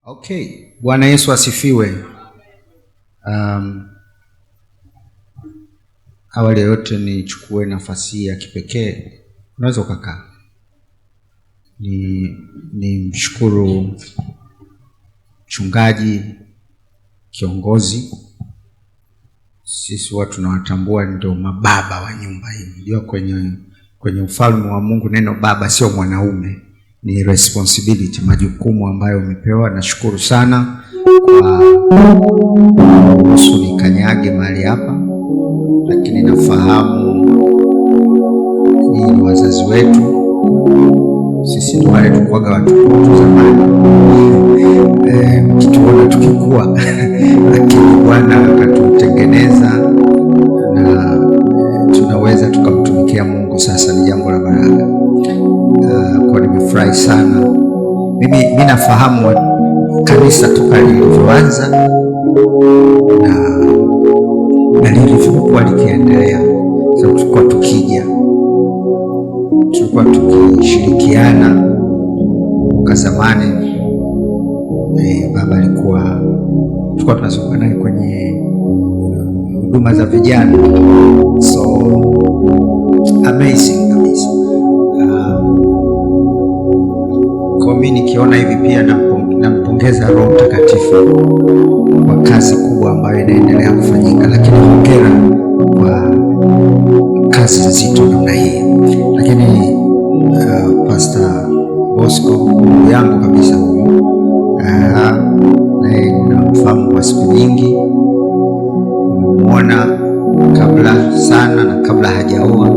Okay, Bwana Yesu asifiwe. Awali yote nichukue nafasi ya kipekee. Unaweza ukakaa. Ni mshukuru mchungaji kiongozi. Sisi watu tunawatambua ndio mababa wa nyumba hii. Ndio kwenye ufalme wa Mungu neno baba sio mwanaume. Ni responsibility, majukumu ambayo umepewa. Nashukuru sana kwa kuhusu nikanyage mahali hapa, lakini nafahamu ni wazazi wetu. Sisi ndio wale tukwaga watoto zamani, kituona tukikua lakini Bwana akatutengeneza na tunaweza tukamtumikia Mungu. Sasa ni jambo la baraka. Kwa nimefurahi sana. Mimi nafahamu kanisa toka lilivyoanza na lilivyokuwa likiendelea. Sasa tulikuwa tukishirikiana kwa zamani. Baba tulikuwa tunasoma naye kwenye huduma za vijana. So amazing kabisa. Kwa mimi nikiona hivi pia nampongeza Roho Mtakatifu kwa kazi kubwa ambayo inaendelea kufanyika, lakini hongera kwa kazi nzito namna hii. Lakini Pastor Bosco ndugu yangu kabisa huyu, naye namfahamu kwa siku nyingi, nimemuona kabla sana na kabla hajaoa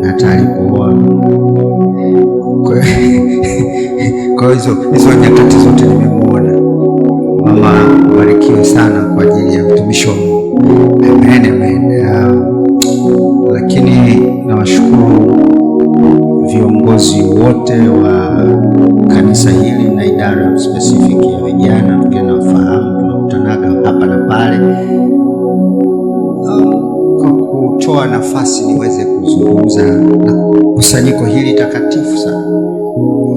na hata alipooa. Kwa hizo nyakati zote nimemuona. Mama barikiwe sana kwa ajili ya utumishi wa Mungu. Amen. Lakini nawashukuru viongozi wote wa kanisa hili na idara specific ya vijana. Tunafahamu tunakutanaga hapa na pale kwa kutoa nafasi niweze kuzungumza na kusanyiko hili takatifu sana.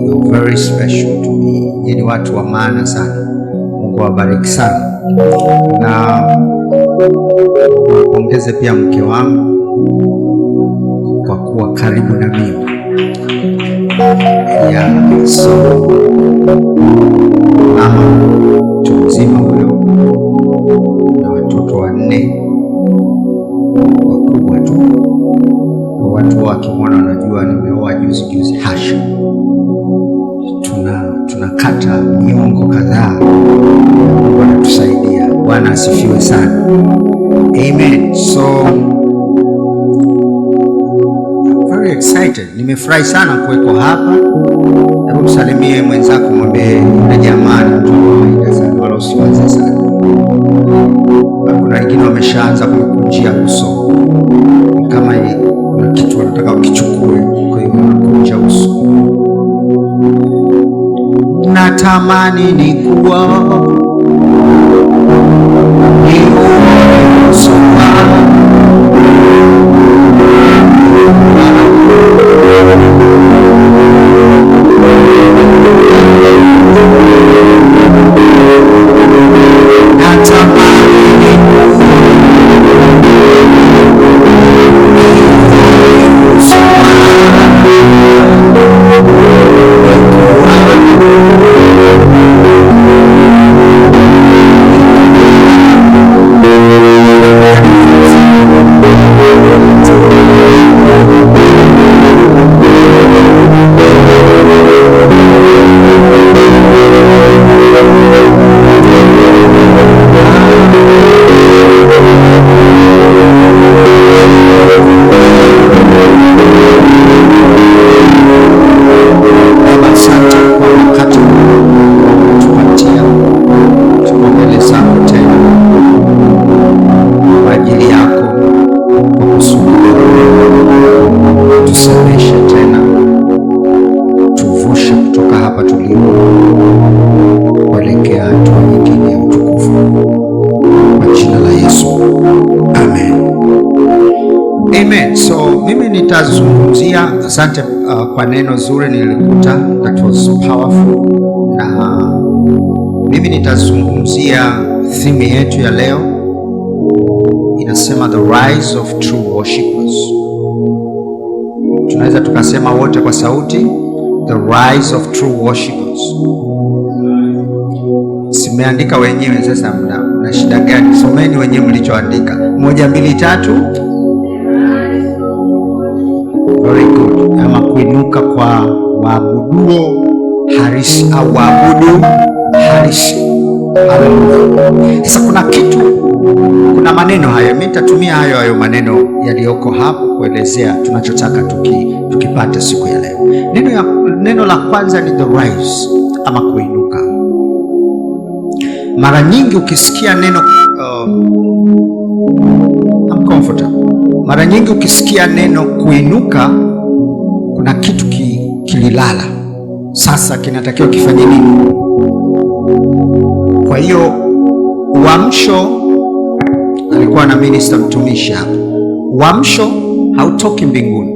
You're very special to me. Ni watu wa maana sana. Mungu awabariki sana. Na ongeze pia mke wangu kwa kuwa karibu na mimi. So mama mtu mzima huyo na watoto 4 wakubwa tu. Kwa watu wakimwona wanajua nimeoa juzi hasha. Tunakata miongo kadhaa. Mungu anatusaidia. Bwana asifiwe sana. Amen. So very excited. Nimefurahi sana kuweko hapa. Hebu msalimie mwenzako, mwambie na jamani mtu kawaida sana, wala usiwaze sana. Kuna wengine wameshaanza kukunjia uso kama kuna kitu wanataka ukichukue, kwa hiyo wanakunja uso. Natamani nikuwa nitazungumzia. Asante kwa neno zuri nilikuta, that was powerful. Na nitazungumzia theme yetu ya leo. Inasema the rise of true worshipers. Tunaweza tukasema wote kwa sauti, the rise of true worshipers. Simeandika wenyewe, sasa mna shida gani? Someni wenyewe mlichoandika. 1 2 3. Very good. Ama kuinuka kwa waabuduo harisi au waabudu harisi. Haleluya. Sasa kuna maneno haya, mimi nitatumia hayo maneno yaliyoko hapo kuelezea tunachotaka tukipata siku ya leo. Neno la kwanza ni the rise ama kuinuka. Mara nyingi ukisikia neno I'm comfortable. Mara nyingi ukisikia neno kuinuka, kuna kitu kililala. Sasa kinatakiwa kifanye nini? Kwa hiyo uamsho, alikuwa na minister mtumishi hapa. Uamsho hautoki mbinguni.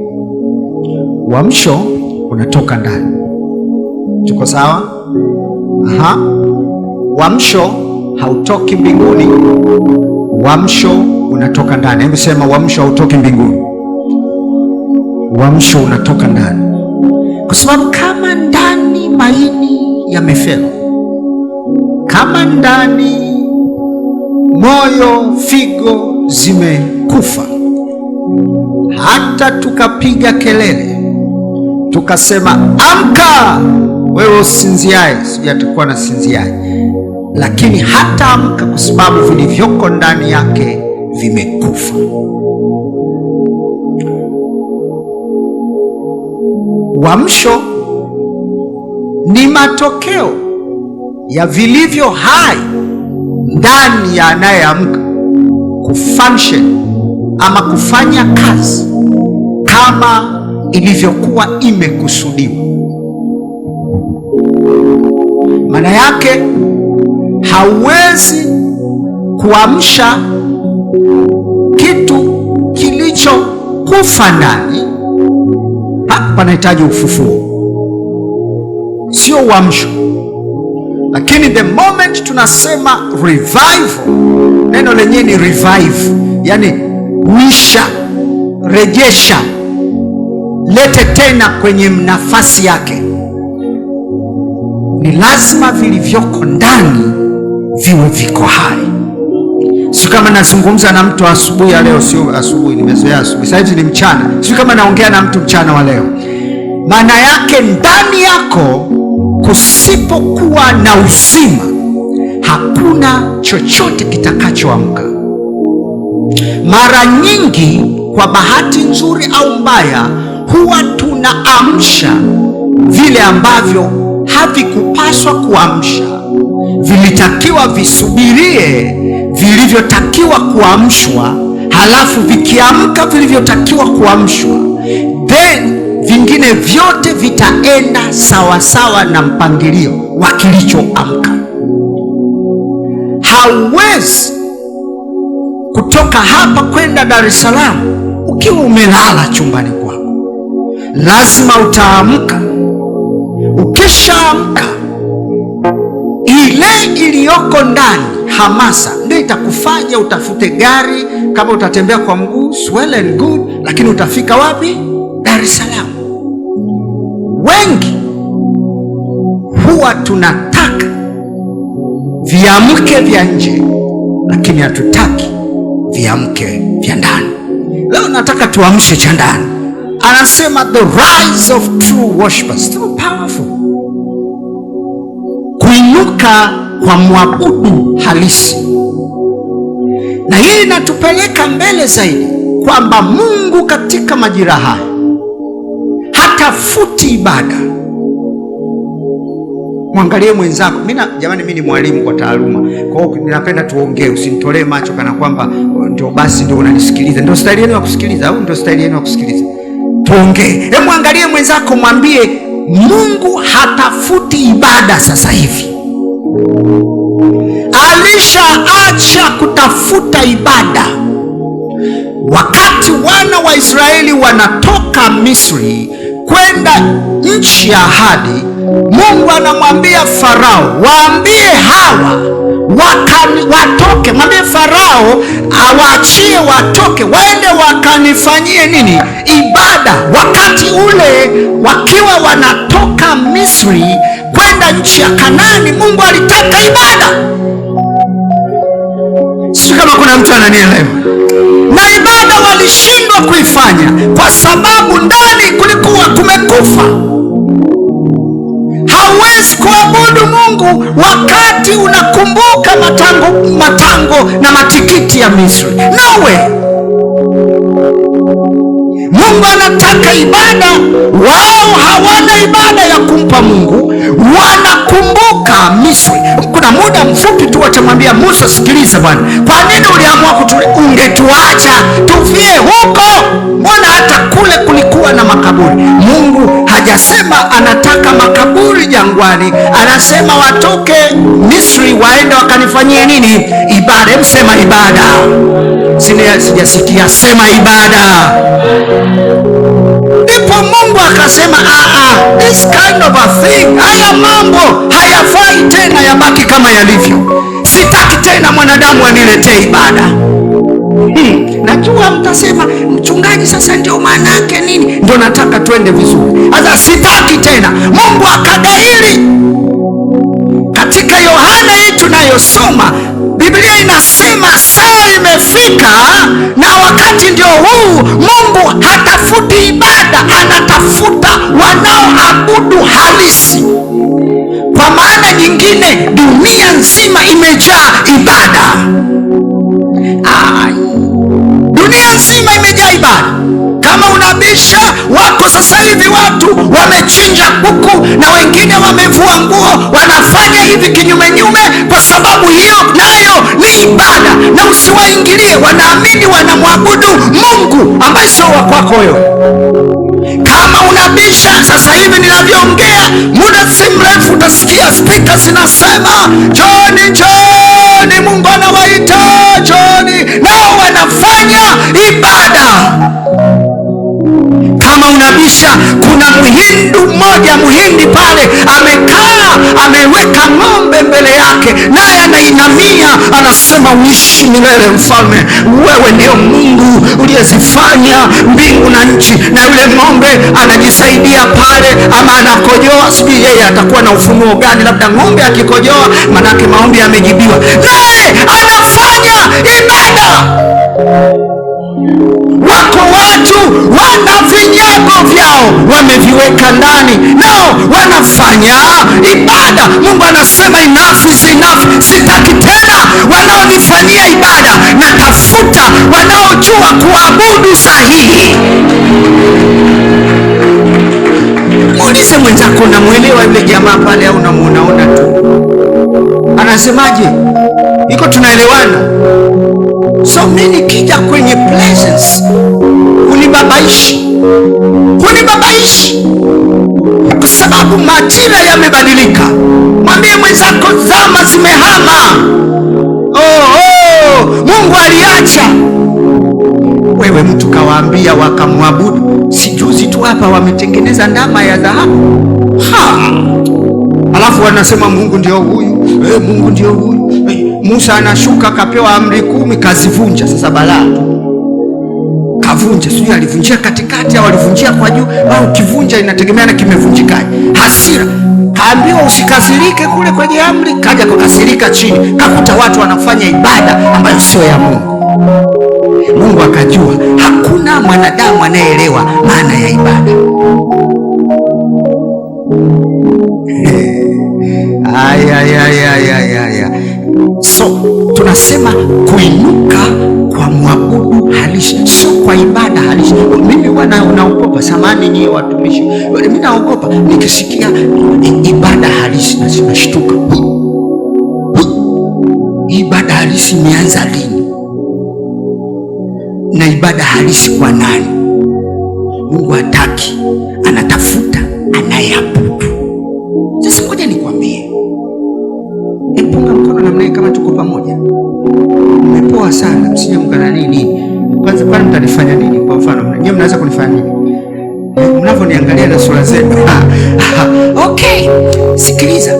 Uamsho unatoka ndani. Tuko sawa? Uamsho hautoki mbinguni. Uamsho unatoka ndani. Hebu sema uamsho hautoki mbinguni. Uamsho unatoka ndani. Kwa sababu kama ndani maini yamefeli, kama ndani moyo, figo zimekufa, hata tukapiga kelele tukasema amka wewe usinziaye, sijui atakuwa na sinziaye, lakini hata amka, kwa sababu vilivyoko ndani yake vimekufa. Uamsho ni matokeo ya vilivyo hai ndani ya anayeamka kufunction ama kufanya kazi kama ilivyokuwa imekusudiwa. Maana yake hauwezi kuamsha kitu kilichokufa ndani. Hapa panahitaji ufufuo, sio uamsho. Lakini the moment tunasema revival, neno lenyewe ni revive, yani uisha, rejesha, lete tena kwenye nafasi yake. Ni lazima vilivyoko ndani viwe viko hai. Sio kama nazungumza na mtu asubuhi ya leo, sio asubuhi, nimezoea asubuhi. Sasa hivi ni mchana. Sio kama naongea na mtu mchana wa leo. Maana yake ndani yako kusipokuwa na uzima, hakuna chochote kitakachoamka. Mara nyingi, kwa bahati nzuri au mbaya, huwa tunaamsha vile ambavyo havikupaswa kuamsha. Vilitakiwa visubirie vilivyotakiwa kuamshwa, halafu vikiamka vilivyotakiwa kuamshwa, then vingine vyote vitaenda sawa sawa na mpangilio wa kilichoamka. Hauwezi kutoka hapa kwenda Dar es Salaam ukiwa umelala chumbani kwako. Lazima utaamka. Ukishaamka, ile iliyoko ndani, hamasa, ndio itakufanya utafute gari. Kama utatembea kwa mguu, well and good, lakini utafika wapi? Dar es Salaam. Wengi huwa tunataka viamke vya nje, lakini hatutaki viamke vya ndani. Leo nataka tuamshe cha ndani. Anasema the rise of true worshipers. So powerful. Kuinuka kwa mwabudu halisi. Na hii inatupeleka mbele zaidi kwamba Mungu katika majira haya hatafuti ibada. Mwangalie mwenzako. Jamani, mimi ni mwalimu kwa taaluma, kwa hiyo ninapenda tuongee, usinitolee macho kana kwamba ndio basi ndio unanisikiliza, ndio staili yenu ya kusikiliza au ndio staili yenu ya kusikiliza. Tuongee. Mwangalie mwenzako, mwambie Mungu hatafuti ibada sasa hivi. Alishaacha kutafuta ibada. Wakati wana wa Israeli wanatoka Misri kwenda nchi ya ahadi, Mungu anamwambia Farao, waambie hawa watoke. Mwambie Farao awaachie watoke, waende wakanifanyie nini? Ibada. Wakati ule wakiwa wanatoka Misri kwenda nchi ya Kanaani, Mungu alitaka ibada. Sio kama kuna mtu ananielewa. Na ibada walishindwa kuifanya kwa sababu ndani kulikuwa kumekufa. Hauwezi kuabudu Mungu wakati unakumbuka matango na matikiti ya Misri. No way. Mungu anataka ibada. Wao hawana ibada ya kumpa Mungu, wanakumbuka Misri. Kuna muda mfupi tu watamwambia Musa, sikiliza bwana, kwa nini uliamua ungetuacha tufie huko? Mbona hata kule kulikuwa na makaburi? Mungu hajasema anataka makaburi jangwani, anasema watoke Misri waende wakanifanyie nini? Ibada. Sema ibada. Sijasikia. Sema ibada. Ndipo Mungu akasema this kind of a thing, haya mambo hayafai tena yabaki kama yalivyo. Sitaki tena mwanadamu aniletee ibada. Najua mtasema, mchungaji, sasa ndio maana yake nini? Ndio nataka twende vizuri. Sasa sitaki tena. Mungu akadairi. Katika Yohana hii tunayosoma, Biblia inasema saa imefika na wakati ndio huu. Mungu hatafuti ibada, anatafuta wanaoabudu halisi. Kwa maana nyingine, dunia nzima imejaa ibada. Dunia nzima imejaa ibada. Kama unabisha, wako sasa hivi watu wamechinja kuku na wengine wamevua nguo, wanafanya hivi kinyume nyume, kwa sababu hiyo nayo ni ibada. Na usiwaingilie, wanaamini wanamwabudu Mungu ambaye sio wa kwako wewe. Kama unabisha, sasa hivi ninavyoongea, muda si mrefu utasikia spika zinasema Johni, Johni, Mungu anawaita Johni, nao wanafanya ibada. Kama unabisha, kuna muhindi pale amekaa, ameweka ng'ombe mbele yake, naye anainamia, anasema uishi milele mfalme, wewe ndio Mungu uliyezifanya mbingu na nchi. Na yule ng'ombe anajisaidia pale, ama anakojoa, sijui yeye atakuwa na ufunuo gani, labda ng'ombe akikojoa manake maombi yamejibiwa, naye anafanya ibada. Wako watu wana vinyago vyao wameviweka ndani, nao wanafanya ibada. Mungu anasema enough is enough. Sitaki tena wanaonifanyia ibada, natafuta wanaojua kuabudu sahihi. Muulize mwenzako, unamwelewa yule jamaa pale au unamuonaona tu? Anasemaje? Iko tunaelewana? So mimi nikija kwenye presence unibabaishi, kwa sababu majira yamebadilika. Mwambie mwenzako, zama zimehama. Mungu aliacha. Wewe mtu kawaambia wakamwabudu. Sijuzi tu hapa wametengeneza ndama ya dhahabu. Alafu wanasema Mungu ndio huyu. Mungu ndio huyu. Musa anashuka kapewa amri 10, kazivunja. Sasa balaa kavunja, sio alivunjia katikati au alivunjia kwa juu, au kivunja inategemea na kimevunjikaje. Hasira, kaambiwa usikasirike kule kwenye amri, kaja kukasirika chini, kakuta watu wanafanya ibada ambayo sio ya Mungu. Mungu akajua hakuna mwanadamu anayeelewa maana ya ibada. So tunasema kuinuka kwa mwabudu halisi, sio kwa ibada halisi. Mimi naogopa, samani nyie watumishi, mimi naogopa nikisikia ibada halisi na sinashtuka. Ibada halisi imeanza lini? Na ibada halisi kwa nani? Mungu hataki, anatafuta anayeabudu. Sasa ngoja nikwambie, punga mkono namna hii kama tuko pamoja. Mmepoa sana, msije mkana nini. Kwanza pale mtanifanya nini? Kwa mfano, nyinyi mnaweza kunifanya nini? mnavyoniangalia na sura zenu. Okay, sikiliza.